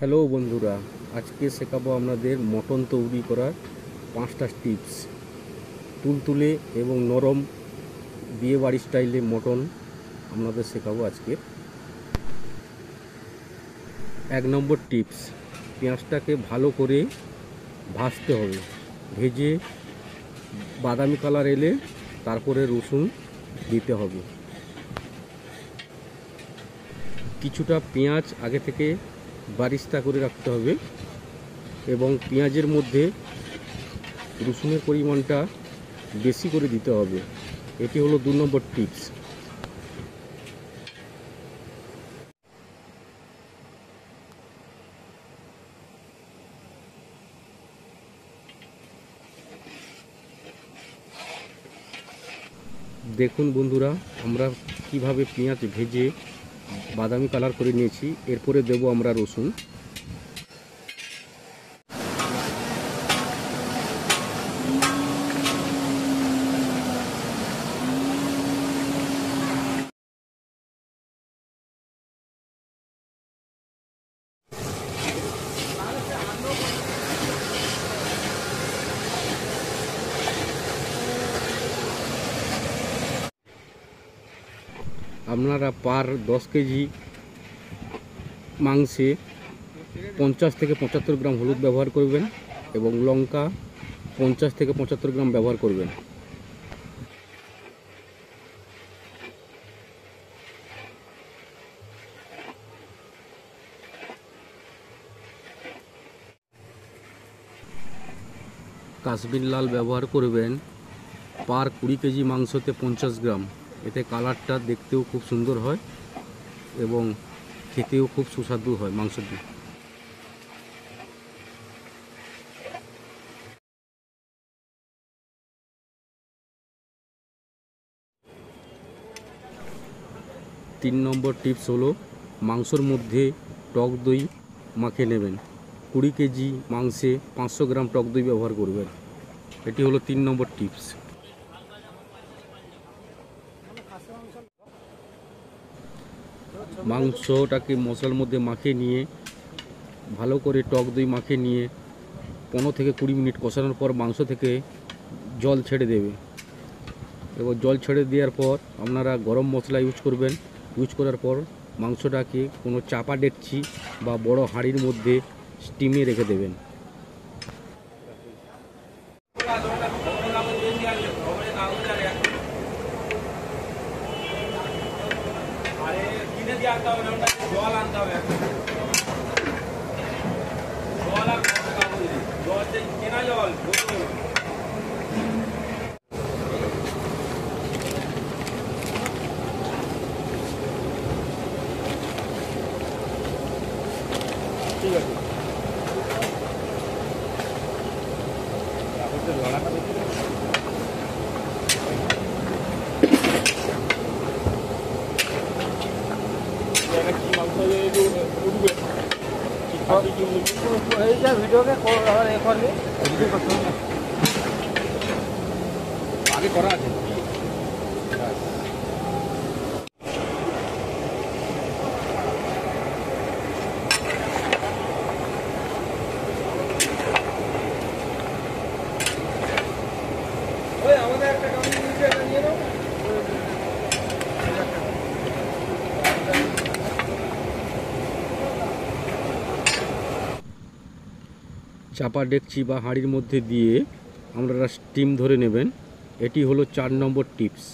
Hello বন্ধুরা, আজকে শেখাবো আপনাদের মটন তৈরি করার 5টা টিপস। তুলতুলে এবং নরম বিয়েবাড়ি স্টাইলে মটন আপনাদের শেখাবো আজকে। 1 নম্বর টিপস, পেঁয়াজটাকে ভালো করে ভাজতে হবে। ভেজে বাদামি কালার এলে তারপরে রসুন দিতে হবে। কিছুটা পেঁয়াজ আগে থেকে বারিস্তা করে রাখতে হবে এবং পেঁয়াজের মধ্যে রসুনের পরিমাণটা বেশি করে দিতে হবে। এটি হলো 2 নম্বর টিপস। দেখুন বন্ধুরা, আমরা কিভাবে পেঁয়াজ ভেজে বাদামি কালার করে নিয়েছি। এরপরে দেব আমরা রসুন। আপনারা পার 10 কেজি মাংসে 50 থেকে 75 গ্রাম হলুদ ব্যবহার করবেন এবং লঙ্কা 50 থেকে 75 গ্রাম ব্যবহার করবেন। কাশ্মীর লাল ব্যবহার করবেন পার 20 কেজি মাংসতে 50 গ্রাম। এতে কালারটা দেখতেও খুব সুন্দর হয় এবং খেতেও খুব সুস্বাদু হয় মাংসটি। তিন নম্বর টিপস হলো মাংসর মধ্যে টক দই মাখিয়ে নেবেন। 20 কেজি মাংসে 500 গ্রাম টক দই ব্যবহার করবেন। এটি হলো 3 নম্বর টিপস। মাংসটাকে মশলার মধ্যে মাখিয়ে নিয়ে ভালো করে টক দই মাখিয়ে নিয়ে 15 থেকে 20 মিনিট কষানোর পর মাংস থেকে জল ছেড়ে দেবে এবং জল ছেড়ে দেওয়ার পর আপনারা গরম মশলা ইউজ করবেন। ইউজ করার পর মাংসটাকে কোনো চাপা ডেকচি বা বড় হাঁড়ির মধ্যে স্টিমে রেখে দেবেন। ঠিক আছে, আগে করা আছে। চাপা ডেকচি বা হাঁড়ির মধ্যে দিয়ে আপনারা স্টিম ধরে নেবেন। এটি হলো 4 নম্বর টিপস।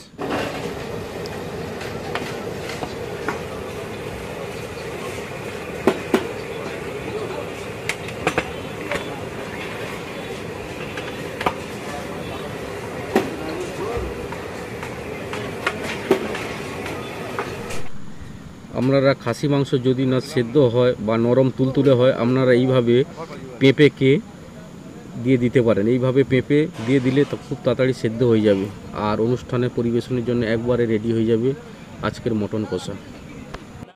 আপনারা খাসি মাংস যদি না সেদ্ধ হয় বা নরম তুলতুলে হয়, আপনারা এইভাবে পেঁপেকে দিয়ে দিতে পারেন। এইভাবে পেঁপে দিয়ে দিলে তো খুব তাড়াতাড়ি সেদ্ধ হয়ে যাবে আর অনুষ্ঠানে পরিবেশনের জন্য একবারে রেডি হয়ে যাবে আজকের মটন কষা।